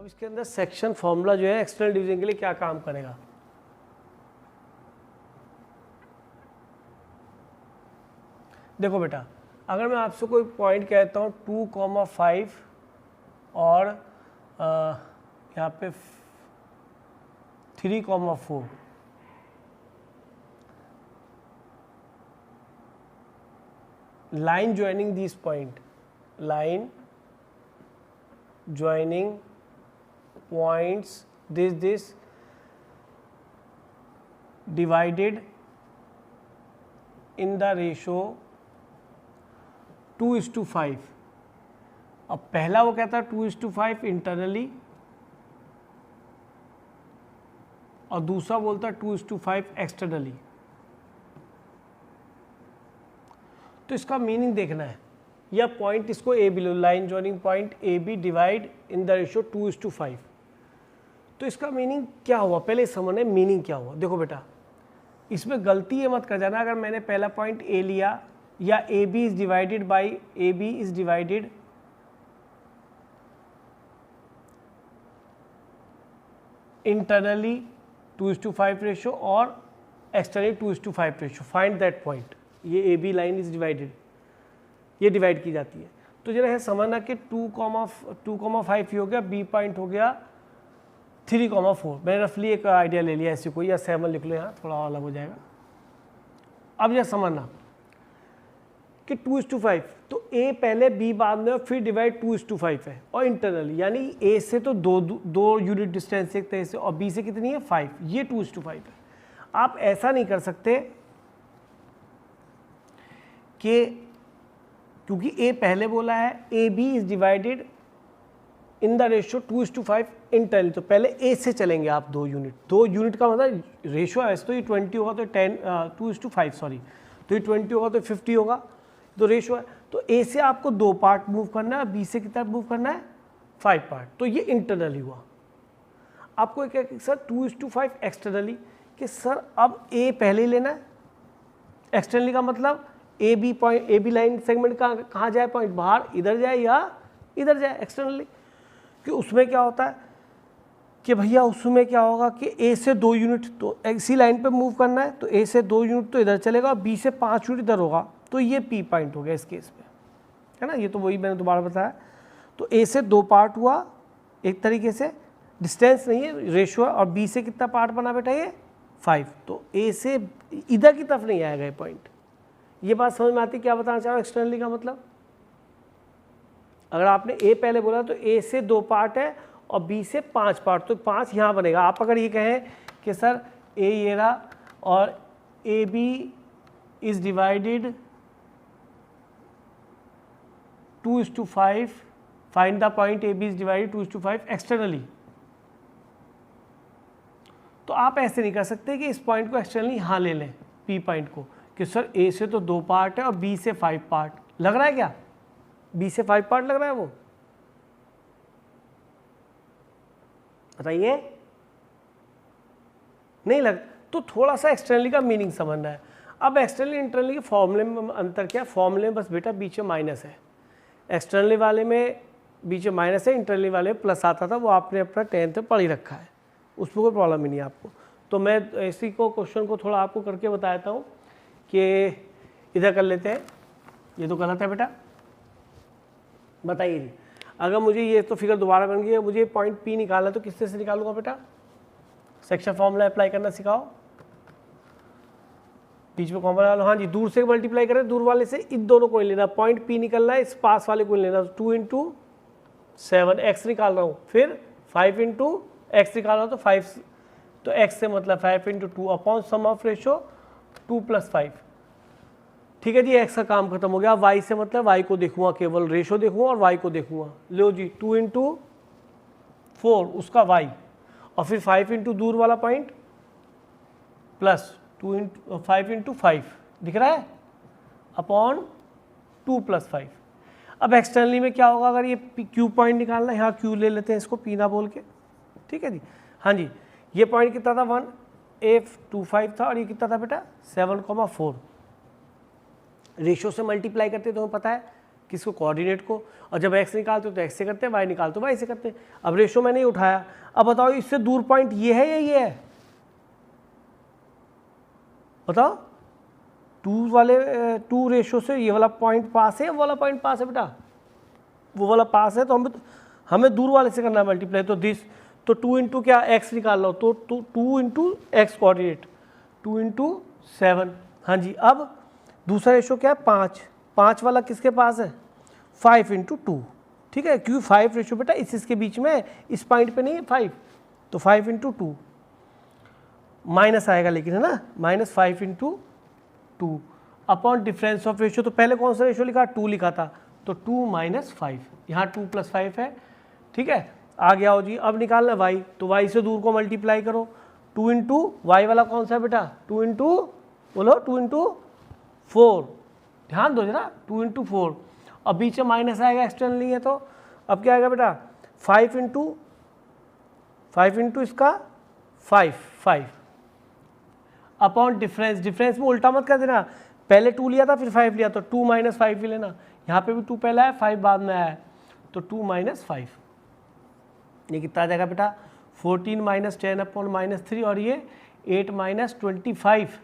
इसके अंदर section formula जो है एक्सटर्नल डिवीजन के लिए क्या काम करेगा। देखो बेटा, अगर मैं आपसे कोई पॉइंट कहता हूँ 2,5 और यहाँ पे 3,4, line joining these point, line joining points this divided in the ratio 2:5। अब पहला वो कहता है 2:5 इंटरनली और दूसरा बोलता है 2:5 एक्सटर्नली। तो इसका मीनिंग देखना है, या पॉइंट इसको ए बी लो, line joining point A B divide in the ratio 2:5। तो इसका मीनिंग क्या हुआ, पहले समझने मीनिंग क्या हुआ। देखो बेटा, इसमें गलती ये मत कर जाना, अगर मैंने पहला पॉइंट ए लिया या A B is divided by A B is divided internally 2:5 ratio और externally 2:5 ratio, find that point. ये A B line is divided, ये डिवाइड की जाती है। तो जरा है समझना कि 2,5 हो गया, बी पॉइंट हो गया 3,4। मैंने रफली एक आइडिया ले लिया ऐसे कोई, या 7 लिख लो, यहाँ थोड़ा अलग हो जाएगा। अब यह समझना कि 2:5, तो ए पहले बी बाद में और फिर डिवाइड 2:5 है, और इंटरनली यानी ए से तो दो यूनिट डिस्टेंस एक तरह से, और बी से कितनी है 5, ये 2:5 है। आप ऐसा नहीं कर सकते कि क्योंकि ए पहले बोला है A B is divided in the ratio 2:5 internally, तो पहले ए से चलेंगे आप 2 यूनिट का मतलब रेशियो है, तो ये 20 होगा तो 2:5 सॉरी, तो ये 20 होगा तो 50 होगा, तो रेशियो है। तो ए से आपको 2 पार्ट मूव करना है, बी से कितना मूव करना है 5 पार्ट, तो ये इंटरनली हुआ। आपको क्या सर 2:5 एक्सटर्नली, कि सर अब ए पहले ही लेना है, एक्सटर्नली का मतलब A B point, A B line segment कहाँ जाए पॉइंट, बाहर इधर जाए या इधर जाए एक्सटर्नली। कि उसमें क्या होता है कि भैया उसमें क्या होगा कि ए से 2 यूनिट तो इसी लाइन पे मूव करना है, तो ए से 2 यूनिट तो इधर चलेगा और बी से 5 यूनिट इधर होगा, तो ये पी पॉइंट हो गया इस केस में, है ना। ये तो वही मैंने दोबारा बताया। तो ए से 2 पार्ट हुआ एक तरीके से, डिस्टेंस नहीं है रेशियो, और बी से कितना पार्ट बना बेटा ये 5, तो ए से इधर की तरफ नहीं आएगा ये पॉइंट। ये बात समझ में आती, क्या बताना चाह रहा हूँ एक्सटर्नली का मतलब। अगर आपने ए पहले बोला तो ए से 2 पार्ट है और बी से 5 पार्ट, तो 5 यहाँ बनेगा। आप अगर ये कहें कि सर ए ये रहा और A B is divided 2:5, find the point A B is divided 2:5 externally, तो आप ऐसे नहीं कर सकते कि इस पॉइंट को एक्सटर्नली यहाँ ले लें पी पॉइंट को, कि सर ए से तो 2 पार्ट है और बी से 5 पार्ट। लग रहा है क्या बी से 5 पार्ट लग रहा है वो, बताइए नहीं लग, तो थोड़ा सा एक्सटर्नली का मीनिंग समझना है। अब एक्सटर्नली इंटरनली के फॉर्मूले में अंतर क्या है, फॉर्मूले में बस बेटा बीच में माइनस है। एक्सटर्नली वाले में बीच में माइनस है, इंटरनली वाले में प्लस आता था, वो आपने अपना 10th में पढ़ ही रखा है, उसमें कोई प्रॉब्लम ही नहीं है आपको। तो मैं इसी को क्वेश्चन को थोड़ा आपको करके बताता हूँ कि इधर कर लेते हैं। ये तो गलत है बेटा, बताइए। अगर मुझे ये तो फिगर दोबारा बन गई है, मुझे पॉइंट पी निकालना, तो किससे से निकालूंगा बेटा, सेक्शन फॉर्मूला अप्लाई करना सिखाओ, बीच में कॉमन वाला, हाँ जी, दूर से मल्टीप्लाई करें, दूर वाले से इन दोनों को लेना, पॉइंट पी निकलना है, इस पास वाले को लेना, 2 × 7 एक्स निकाल रहा हूँ, फिर 5 × एक्स निकाल रहा हूँ, तो 5, तो एक्स से मतलब 5 × 2 अपॉन सम ऑफ रेशो 2 + 5, ठीक है जी। एक्स का काम खत्म हो गया। वाई से मतलब वाई को देखूंगा, केवल रेशो देखूंगा और वाई को देखूंगा। लो जी 2 × 4 उसका वाई, और फिर 5 × दूर वाला पॉइंट प्लस 5 × 5 दिख रहा है अपॉन 2 + 5। अब एक्सटर्नली में क्या होगा, अगर ये क्यू पॉइंट निकालना है, यहाँ क्यू ले लेते हैं इसको, पी ना बोल के, ठीक है जी। हाँ जी, ये पॉइंट कितना था 1,825 था, और ये कितना था बेटा 7,4। रेशियो से मल्टीप्लाई करते तो हमें पता है किसको, कोऑर्डिनेट को। और जब x निकालते हो तो x से करते हैं, y निकालते हो y से करते हैं। अब रेशो मैंने उठाया, अब बताओ इससे दूर पॉइंट ये है या ये है, बताओ। 2 रेशो से ये वाला पॉइंट पास है, वो वाला पॉइंट पास है बेटा, वो वाला पास है, तो हमें दूर वाले से करना है मल्टीप्लाई। तो दिस, तो 2 इंटू क्या x निकाल लो, तो 2 इंटू एक्स कोऑर्डिनेट, 2 इंटू 7। हाँ जी, अब दूसरा रेशो क्या है, 5 वाला किसके पास है, 5 इंटू 2, ठीक है, क्योंकि 5 रेशो बेटा इसके बीच में, इस पॉइंट पे नहीं है 5, तो 5 इंटू 2 माइनस आएगा लेकिन, है ना, -5 into 2 upon difference of ratio. तो पहले कौन सा रेशियो लिखा, 2 लिखा था, तो 2 - 5, यहाँ 2 + 5 है, ठीक है। आ गया हो जी, अब निकालना y, तो y से दूर को मल्टीप्लाई करो, 2 इंटू वाई वाला कौन सा है बेटा, 2 इंटू, बोलो 2 इंटू 4, ध्यान दो जरा, 2 इंटू 4, अब बीच में माइनस आएगा, एक्सटर्नली है, तो अब क्या आएगा बेटा, 5 इंटू इसका 5 अपॉन डिफरेंस। डिफरेंस में उल्टा मत कर देना, पहले 2 लिया था फिर 5 लिया, तो 2 - 5 ही लेना, यहाँ पे भी 2 पहला है 5 बाद में आया है, तो 2 - 5, ये कितना आ जाएगा बेटा, 14 - 10 अपॉन -3, और ये 8 - 25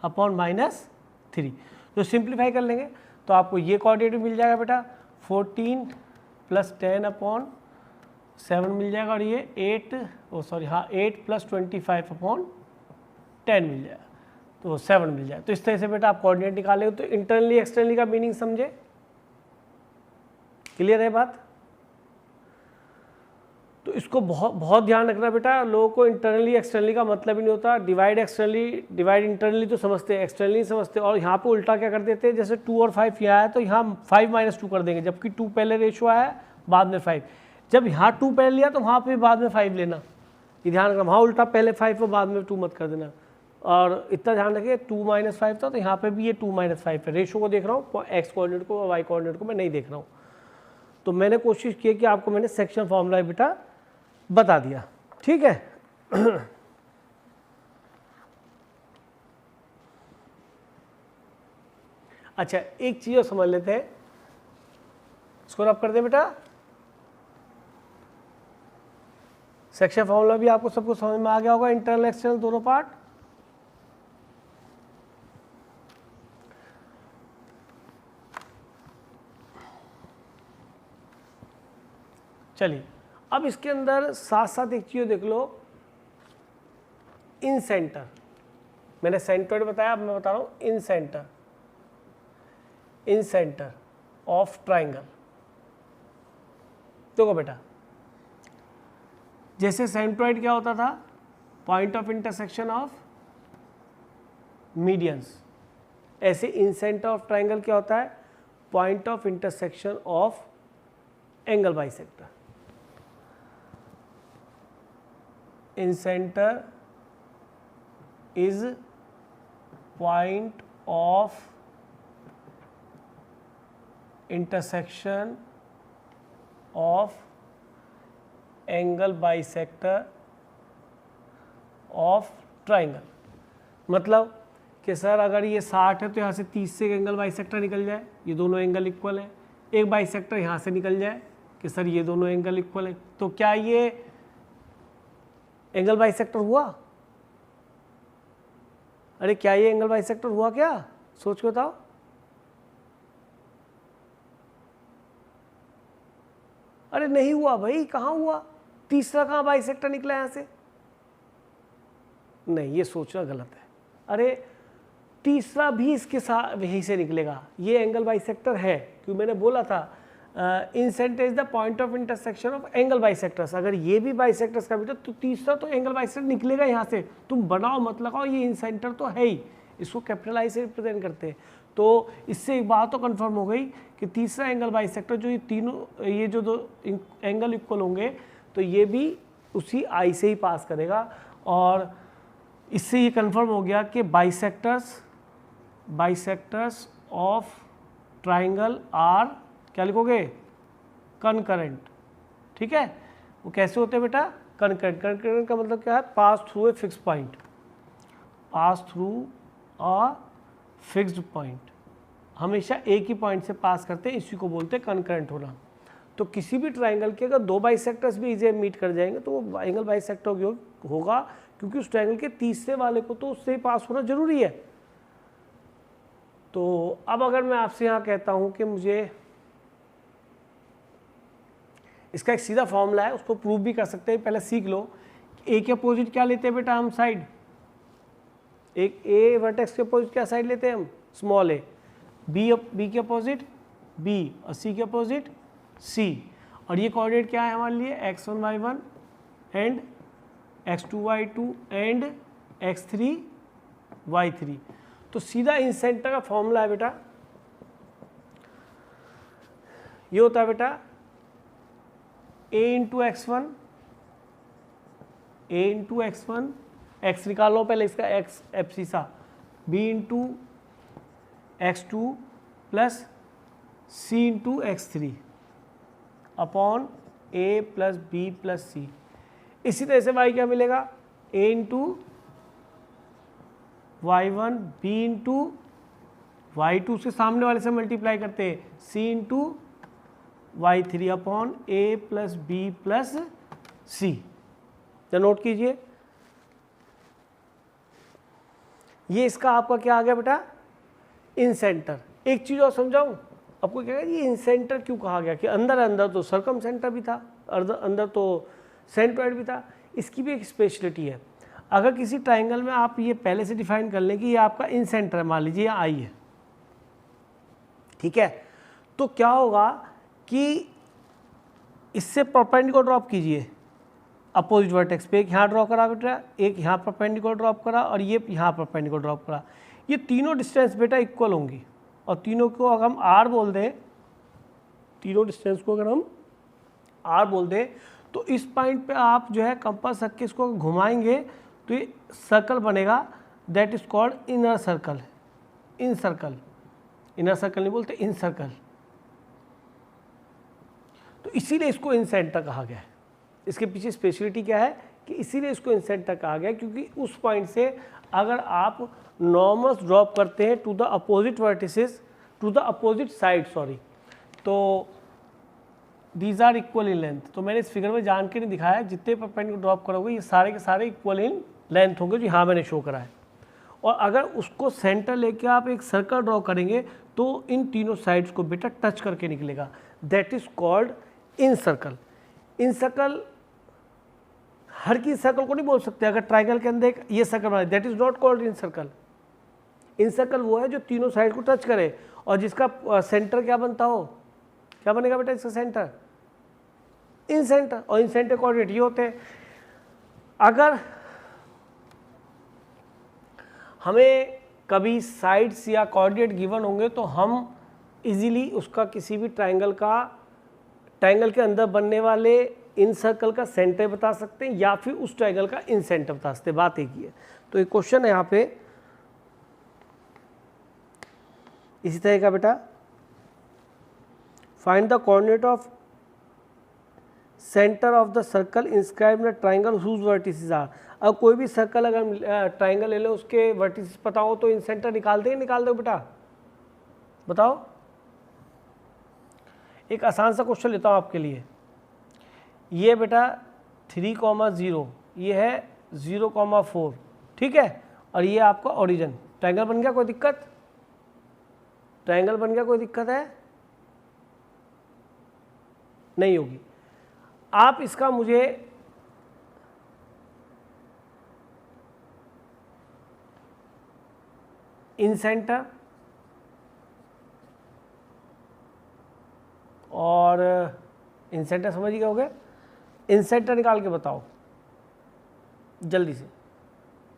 अपॉन -3। तो सिंप्लीफाई कर लेंगे तो आपको ये कोऑर्डिनेट मिल जाएगा बेटा, 14 + 10 अपॉन 7 मिल जाएगा, और ये 8 + 25 अपॉन 10 मिल जाएगा, तो 7 मिल जाए। तो इस तरह से बेटा आप कोऑर्डिनेट निकालेंगे। तो इंटरनली एक्सटर्नली का मीनिंग समझे, क्लियर है बात। तो इसको बहुत ध्यान रखना बेटा, लोगों को इंटरनली एक्सटर्नली का मतलब ही नहीं होता। डिवाइड एक्सटर्नली, डिवाइड इंटरनली तो समझते हैं, एक्सटर्नली नहीं समझते। और यहाँ पे उल्टा क्या कर देते हैं, जैसे 2 और 5 यहाँ है तो यहाँ 5 - 2 कर देंगे, जबकि 2 पहले रेशो आया बाद में 5। जब यहाँ 2 पहले लिया तो वहाँ पे बाद में 5 लेना, ये ध्यान रखना। वहाँ उल्टा पहले 5 और बाद में 2 मत कर देना। और इतना ध्यान रखिए, 2 - 5 था तो यहाँ पे भी ये 2 - 5 है। रेशो को देख रहा हूँ, एक्स कोऑर्डिनेट को और वाई कोऑर्डिनेट को मैं नहीं देख रहा हूँ। तो मैंने कोशिश की कि आपको मैंने सेक्शन फॉर्मूला बेटा बता दिया, ठीक है। अच्छा, एक चीज और समझ लेते हैं, इसको रब कर दे बेटा। सेक्शन फॉर्मूला भी आपको सबको समझ में आ गया होगा, इंटरनल एक्सटर्नल दोनों पार्ट। चलिए, अब इसके अंदर साथ साथ एक चीज़ देख लो, इन सेंटर। मैंने सेंट्रोइड बताया, अब मैं बता रहा हूँ incentre, incentre of triangle. देखो बेटा, जैसे सेंट्रोइड क्या होता था, point of intersection of medians, ऐसे इन सेंटर ऑफ ट्राइंगल क्या होता है, point of intersection of angle bisector. in center is point of intersection of angle bisector of triangle। मतलब कि सर अगर ये 60 है तो यहाँ से 30 से एंगल बाइसेक्टर निकल जाए, ये दोनों एंगल इक्वल है। एक बाइसेक्टर यहाँ से निकल जाए कि सर ये दोनों एंगल इक्वल है, तो क्या ये एंगल बाइसेक्टर हुआ? अरे क्या ये एंगल बाइसेक्टर हुआ क्या? सोच के बताओ। अरे नहीं हुआ भाई, कहाँ हुआ? तीसरा कहाँ बाइसेक्टर निकला यहाँ से? नहीं, ये सोचना गलत है। अरे तीसरा भी इसके साथ यहीं से निकलेगा, ये एंगल बाइसेक्टर है, क्योंकि मैंने बोला था incentre is the point of intersection of angle bisectors. अगर ये भी बाइसेक्टर्स का बेटा तो तीसरा तो एंगल बाइसेक्टर निकलेगा यहाँ से। तुम बनाओ मत लगाओ, ये इन सेंटर तो है ही, इसको कैपिटल आई से रिप्रेजेंट करते हैं। तो इससे एक बात तो कंफर्म हो गई कि तीसरा एंगल बाइसेक्टर जो ये तीनों, ये जो दो एंगल इक्वल होंगे तो ये भी उसी आई से ही पास करेगा। और इससे ये कंफर्म हो गया कि बाइसेक्टर्स ऑफ ट्राइंगल आर, क्या लिखोगे, कनकरेंट। ठीक है, वो कैसे होते हैं बेटा, कनकरेंट। कनकरेंट का मतलब क्या है, pass through a fix point, pass through a fixed point. हमेशा एक ही पॉइंट से पास करते हैं, इसी को बोलते हैं कनकरेंट होना। तो किसी भी ट्राइंगल के अगर दो बाइसेक्टर्स भी इसे मीट कर जाएंगे तो वो एंगल बाइसेक्टर होगा, क्योंकि उस ट्राइंगल के तीसरे वाले को तो उससे पास होना जरूरी है। तो अब अगर मैं आपसे यहाँ कहता हूँ कि मुझे इसका एक सीधा फॉर्मूला है, उसको प्रूव भी कर सकते हैं, पहले सीख लो। ए के अपोजिट क्या लेते हैं बेटा हम साइड, एक ए वर्टेक्स के अपोजिट क्या साइड लेते हैं हम, स्मॉल ए। बी के अपोजिट बी और सी के अपोजिट सी। और ये कोऑर्डिनेट क्या है हमारे लिए, x1 y1 and x2 y2 and x3 y3। तो सीधा इन सेंटर का फॉर्मूला है बेटा, ये होता है बेटा a into x1, a into x1, x निकाल लो पहले इसका x abscissa, b into x2 plus c into x3 upon a plus B plus C. इसी तरह से y क्या मिलेगा, a into y1, b into y2 से सामने वाले से मल्टीप्लाई करते हैं, c into y3 upon a plus B plus C. तो नोट कीजिए, ये इसका आपका क्या आ गया बेटा, इन सेंटर। एक चीज़ और समझाऊं आपको, क्या है ये इन सेंटर क्यों कहा गया, कि अंदर तो सरकम सेंटर भी था, अंदर तो सेंट्रोइड भी था। इसकी भी एक स्पेशलिटी है। अगर किसी ट्राइंगल में आप ये पहले से डिफाइन कर लें कि ये आपका इन सेंटर है, मान लीजिए यहाँ आई है, ठीक है, तो क्या होगा कि इससे परपेंडिकुलर ड्रॉप कीजिए अपोजिट वर्टेक्स पे, एक यहाँ ड्रॉ करा बेटा, एक यहाँ परपेंडिकुलर ड्रॉप करा और ये यहाँ परपेंडिकुलर ड्रॉप करा। ये तीनों डिस्टेंस बेटा इक्वल होंगी, और तीनों को अगर हम आर बोल दें, तीनों डिस्टेंस को अगर हम आर बोल दें, तो इस पॉइंट पे आप जो है कंपास रख के इसको घुमाएंगे तो ये सर्कल बनेगा, that is called inner circle. In circle, inner circle नहीं बोलते, इन सर्कल। तो इसीलिए इसको इन सेंटर कहा गया है। इसके पीछे स्पेशलिटी क्या है कि इसीलिए इसको इन सेंटर कहा गया, क्योंकि उस पॉइंट से अगर आप नॉर्मल्स ड्रॉप करते हैं to the opposite vertices, to the opposite side, sorry, तो these are equal in length. तो मैंने इस फिगर में जान के नहीं दिखाया, जितने परपेंडिकुलर ड्रॉप करोगे ये सारे के सारे इक्वल इन लेंथ होंगे, जो यहाँ मैंने शो करा है। और अगर उसको सेंटर लेके आप एक सर्कल ड्रॉ करेंगे तो इन तीनों साइड्स को बेटा टच करके निकलेगा, that is called incircle. Incircle हर की सर्कल को नहीं बोल सकते, अगर ट्राइंगल के अंदर एक ये सर्कल बना, that is not called incircle. In circle वो है जो तीनों साइड को टच करे और जिसका सेंटर क्या बनता हो, क्या बनेगा बेटा इसका सेंटर, इन सेंटर। और इन सेंटर कोऑर्डिनेट ये होते हैं। अगर हमें कभी साइड्स या कोऑर्डिनेट गिवन होंगे तो हम इजीली उसका किसी भी ट्राइंगल के अंदर बनने वाले इन सर्कल का सेंटर बता सकते हैं, या फिर उस ट्राइंगल का इन सेंटर बता सकते हैं। बात एक ही है। तो एक क्वेश्चन है यहाँ पे इसी तरह का बेटा, find the coordinate of centre of the circle inscribed in the triangle whose vertices are. अब कोई भी सर्कल अगर ट्राइंगल ले लो, उसके वर्टिसेस पता हो तो इन सेंटर निकाल देंगे, निकाल दो बेटा, बताओ। एक आसान सा क्वेश्चन लेता हूँ आपके लिए। ये बेटा 3,0, ये है 0,4, ठीक है, और ये आपका ओरिजिन। ट्राइंगल बन गया, कोई दिक्कत, ट्राइंगल बन गया, कोई दिक्कत है नहीं होगी। आप इसका मुझे इन सेंटर और इन सेंटर समझ गए होगे, इन सेंटर निकाल के बताओ जल्दी से,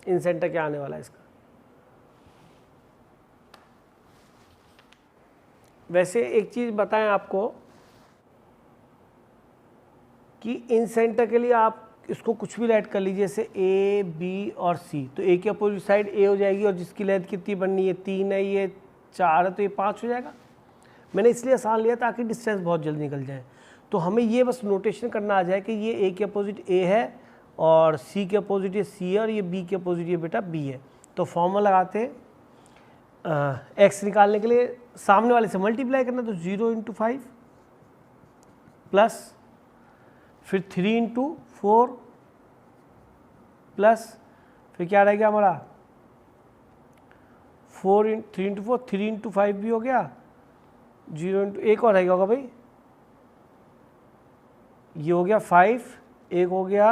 इन सेंटर क्या आने वाला है इसका। वैसे एक चीज़ बताएं आपको कि इन सेंटर के लिए आप इसको कुछ भी राइट कर लीजिए, जैसे ए बी और सी। तो ए की अपोजिट साइड ए हो जाएगी और जिसकी लेंथ कितनी बननी है, 3 है, ये 4 है, तो ये 5 हो जाएगा। मैंने इसलिए आसान लिया ताकि डिस्टेंस बहुत जल्दी निकल जाए। तो हमें ये बस नोटेशन करना आ जाए कि ये ए के अपोजिट ए है और सी के अपोजिट ये सी है और ये बी के अपोजिट ये बेटा बी है। तो फॉर्मूला लगाते हैं एक्स निकालने के लिए, सामने वाले से मल्टीप्लाई करना, तो 0 इंटू 5 प्लस फिर 3 इंटू 4 प्लस फिर क्या रह गया हमारा 3 इंटू 4, 3 इंटू 5 भी हो गया, 0 इंटू एक और रह गया होगा भाई, ये हो गया 5, एक हो गया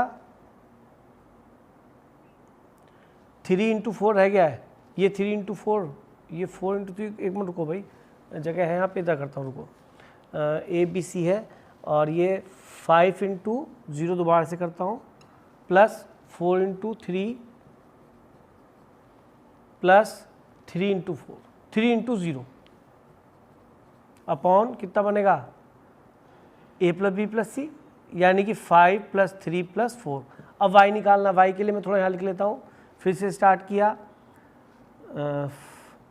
3 इंटू 4 रह गया है, ये 3 इंटू 4, ये 4 इंटू 3, एक मिनट रुको भाई, जगह है यहाँ पे, इधर करता हूँ रुको, ABC है, और ये 5 इंटू 0 दोबारा से करता हूँ, plus 4 into 3 plus 3 into 4, 3 into 0 upon कितना बनेगा A plus B plus C, यानी कि 5 प्लस 3 प्लस 4। अब y निकालना, y के लिए मैं थोड़ा यहाँ लिख लेता हूँ, फिर से स्टार्ट किया,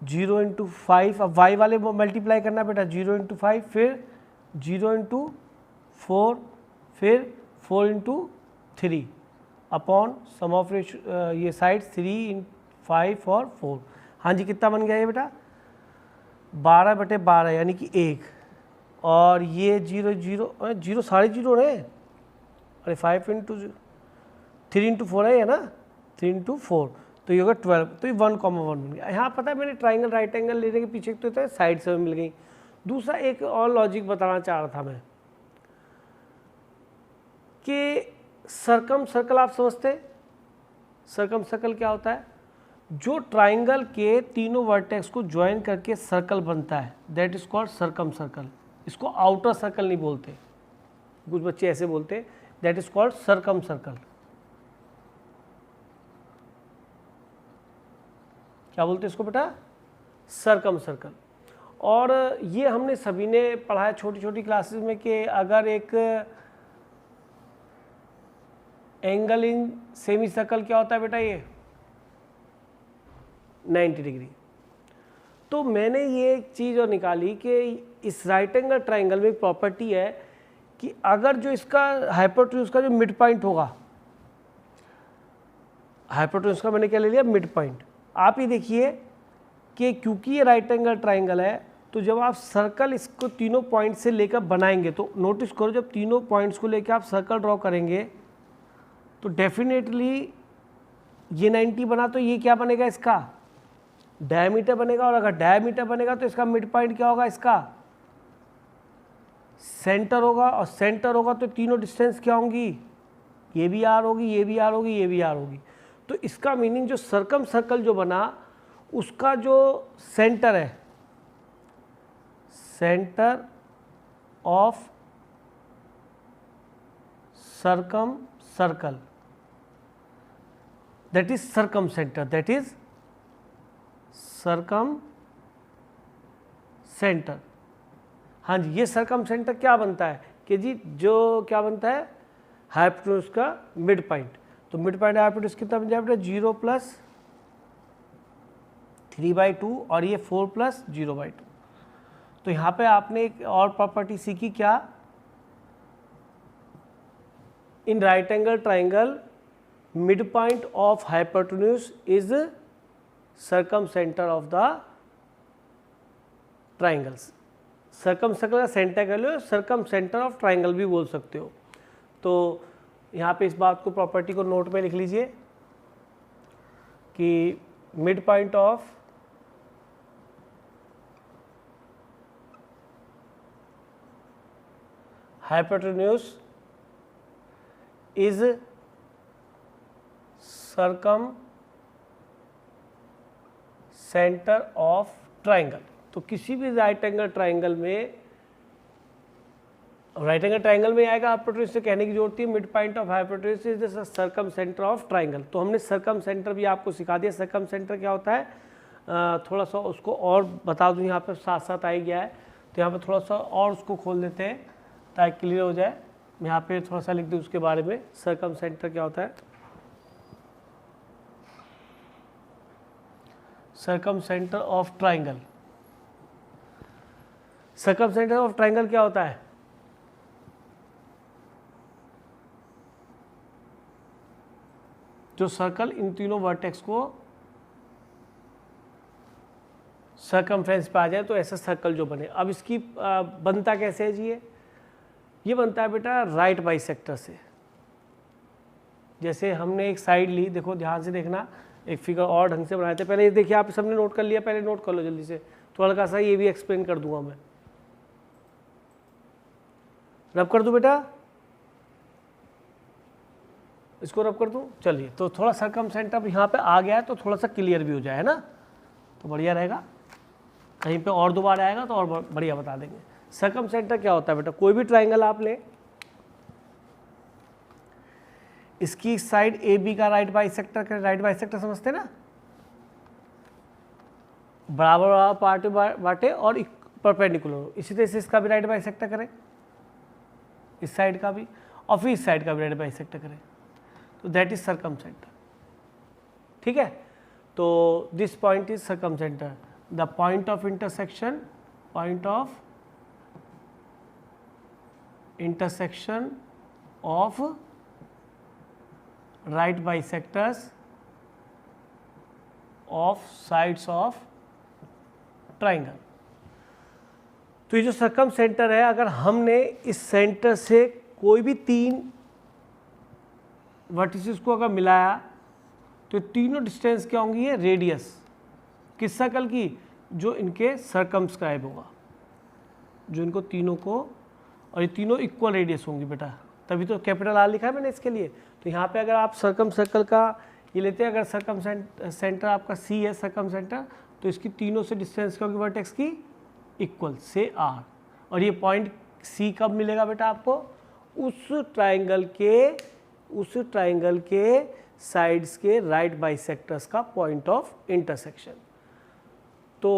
0 इंटू 5, अब y वाले मल्टीप्लाई करना बेटा, 0 इंटू 5 फिर 0 इंटू 4 फिर 4 इंटू 3 अपॉन सम ऑफ ये साइड 3 5 और 4। हाँ जी, कितना बन गया ये बेटा 12/12 यानी कि 1, और ये 0 0 0 साढ़े 0 है, अरे 5 इंटू 3 इंटू 4 है ना, 3 इंटू 4, तो ये होगा 12, तो ये 1, 1 बन गया। यहाँ पता है मैंने ट्राइंगल राइट एंगल लेने के पीछे तो है साइड से मिल गई। दूसरा एक और लॉजिक बताना चाह रहा था मैं कि सर्कम सर्कल आप समझते, सर्कम सर्कल क्या होता है, जो ट्राइंगल के तीनों वर्टेक्स को ज्वाइन करके सर्कल बनता है, that is called circum circle. इसको आउटर सर्कल नहीं बोलते, कुछ बच्चे ऐसे बोलते, that is called circum circle. क्या बोलते हैं इसको बेटा, सर्कम सर्कल। और ये हमने सभी ने पढ़ा है छोटी छोटी क्लासेस में कि अगर एक एंगल इन सेमी सर्कल क्या होता है बेटा, ये 90 डिग्री। तो मैंने ये एक चीज़ और निकाली कि इस राइट एंगल ट्राइंगल में एक प्रॉपर्टी है कि अगर जो इसका हाइपोटेन्यूज का जो मिड पॉइंट होगा, हाइपोटेन्यूज का मैंने क्या ले लिया, मिड पॉइंट। आप ही देखिए कि क्योंकि ये राइट एंगल ट्राइंगल है, तो जब आप सर्कल इसको तीनों पॉइंट से लेकर बनाएंगे, तो नोटिस करो जब तीनों पॉइंट्स को लेकर आप सर्कल ड्रॉ करेंगे तो डेफिनेटली ये 90 बना, तो ये क्या बनेगा, इसका डायमीटर बनेगा, और अगर डायमीटर बनेगा तो इसका मिड पॉइंट क्या होगा, इसका सेंटर होगा, और सेंटर होगा तो तीनों डिस्टेंस क्या होंगी, ये भी आर होगी, ये भी आर होगी, ये भी आर होगी। तो इसका मीनिंग जो सर्कम सर्कल जो बना उसका जो सेंटर है, centre of circum circle, that is circum centre, that is circum centre. हाँ जी, ये सर्कम सेंटर क्या बनता है कि जी जो क्या बनता है, हाइपोटेन्यूज का मिड पॉइंट। तो मिड पॉइंट हाइपोटेन्यूज कितना बन जाएगा, 0 प्लस 3/2 और ये 4 प्लस 0/2। तो यहाँ पे आपने एक और प्रॉपर्टी सीखी क्या, in right angle triangle mid point of hypotenuse is circum centre of the triangles. Circum circle का सेंटर कर लो, सर्कम सेंटर ऑफ ट्राइंगल भी बोल सकते हो। तो यहाँ पे इस बात को प्रॉपर्टी को नोट में लिख लीजिए कि mid point of hypotenuse is circum centre of triangle. तो किसी भी राइट एंगल ट्राइंगल में, राइट एंगल ट्राइंगल में आएगा हाइपोटेन्यूज से कहने की जरूरत है, mid point of hypotenuse is the circum centre of triangle. तो हमने सर्कम सेंटर भी आपको सिखा दिया। सर्कम सेंटर क्या होता है, थोड़ा सा उसको और बता दूं, यहाँ पे साथ साथ आ ही गया है, तो यहाँ पे थोड़ा सा और उसको खोल देते हैं ताकि क्लियर हो जाए। यहाँ पे थोड़ा सा लिख दूँ उसके बारे में, सर्कम सेंटर क्या होता है। Circum centre of triangle, circum centre of triangle क्या होता है, जो सर्कल इन तीनों वर्टेक्स को सर्कमफ्रेंस पे आ जाए तो ऐसा सर्कल जो बने। अब इसकी बनता कैसे है जी? ये बनता है बेटा राइट बाइसेक्टर से। जैसे हमने एक साइड ली, देखो ध्यान से देखना, एक फिगर और ढंग से बनाए थे। पहले ये देखिए, आप सबने नोट कर लिया, पहले नोट कर लो जल्दी से, तो हल्का सा ये भी एक्सप्लेन कर दूंगा मैं। रब कर दूं बेटा, इसको रब कर दूं, चलिए। तो थोड़ा सर्कमसेंटर यहाँ पे आ गया है तो थोड़ा सा क्लियर भी हो जाए, है ना, तो बढ़िया रहेगा। कहीं पे और दोबारा आएगा तो और बढ़िया बता देंगे। सर्कमसेंटर क्या होता है बेटा? कोई भी ट्राइंगल आप लें, इसकी साइड ए बी का राइट बाइसेक्टर करें। राइट बाइसेक्टर समझते हैं ना, बराबर बराबर पार्ट बांटे और परपेंडिकुलर हो। इसी तरह से इसका भी राइट बाइसेक्टर करें, इस साइड का भी, और फिर इस साइड का भी राइट बाइसेक्टर करें, तो दैट इज सर्कमसेंटर। ठीक है, तो this point is circumcentre, the point of intersection, point of intersection of right bisectors of sides of triangle. तो ये जो सर्कमसेंटर है, अगर हमने इस सेंटर से कोई भी 3 वर्टिसेस को अगर मिलाया तो तीनों डिस्टेंस क्या होंगी? ये रेडियस किस सर्कल की? जो इनके सर्कमस्क्राइब होगा, जो इनको तीनों को, और ये तीनों इक्वल रेडियस होंगी बेटा, तभी तो कैपिटल आर लिखा है मैंने इसके लिए। तो यहाँ पे अगर आप सर्कम सर्कल का ये लेते हैं, अगर सर्कम सेंटर आपका सी है सर्कम सेंटर, तो इसकी तीनों से डिस्टेंस क्या होगी वर्टेक्स की? इक्वल से आर। और ये पॉइंट सी कब मिलेगा बेटा आपको? उस ट्राइंगल के साइड्स के राइट बाइसेक्टर्स का पॉइंट ऑफ इंटरसेक्शन। तो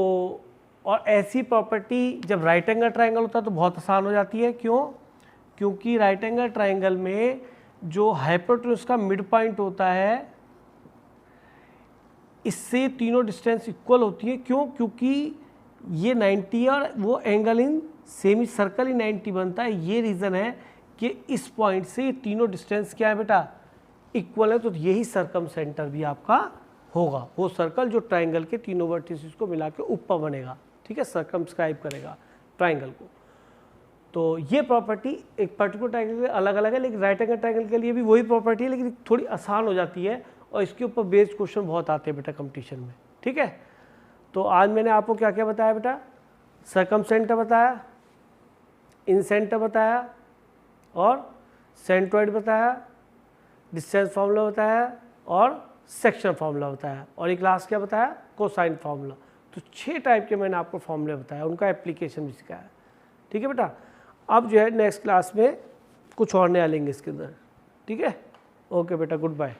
और ऐसी प्रॉपर्टी जब राइट एंगल ट्राइंगल होता है तो बहुत आसान हो जाती है। क्यों? क्योंकि राइट एंगल ट्राइंगल में जो हाइपोटेन्यूज का मिड पॉइंट होता है, इससे तीनों डिस्टेंस इक्वल होती है। क्यों? क्योंकि ये 90 और वो एंगल इन सेमी सर्कल ही 90 बनता है। ये रीज़न है कि इस पॉइंट से ये तीनों डिस्टेंस क्या है बेटा? इक्वल है। तो यही सर्कम सेंटर भी आपका होगा, वो सर्कल जो ट्राइंगल के तीनों वर्टिसेस को मिला के ऊपर बनेगा। ठीक है, सर्कमस्क्राइब करेगा ट्राइंगल को। तो ये प्रॉपर्टी एक पर्टिकुलर ट्राइंगल के अलग अलग है, लेकिन राइट एंगल ट्राइंगल के लिए भी वही प्रॉपर्टी है, लेकिन थोड़ी आसान हो जाती है और इसके ऊपर बेस्ड क्वेश्चन बहुत आते हैं बेटा कंपटीशन में। ठीक है, तो आज मैंने आपको क्या क्या बताया बेटा? सर्कमसेंटर बताया, इनसेंटर बताया, और सेंट्रोइड बताया, डिस्टेंस फार्मूला बताया, और सेक्शन फार्मूला बताया, और एक लास्ट क्या बताया? Cosine formula. तो 6 टाइप के मैंने आपको फार्मूले बताया, उनका एप्लीकेशन भी सिखाया। ठीक है बेटा, अब जो है नेक्स्ट क्लास में कुछ और नया लेंगे इसके अंदर। ठीक है, ओके बेटा, गुड बाय।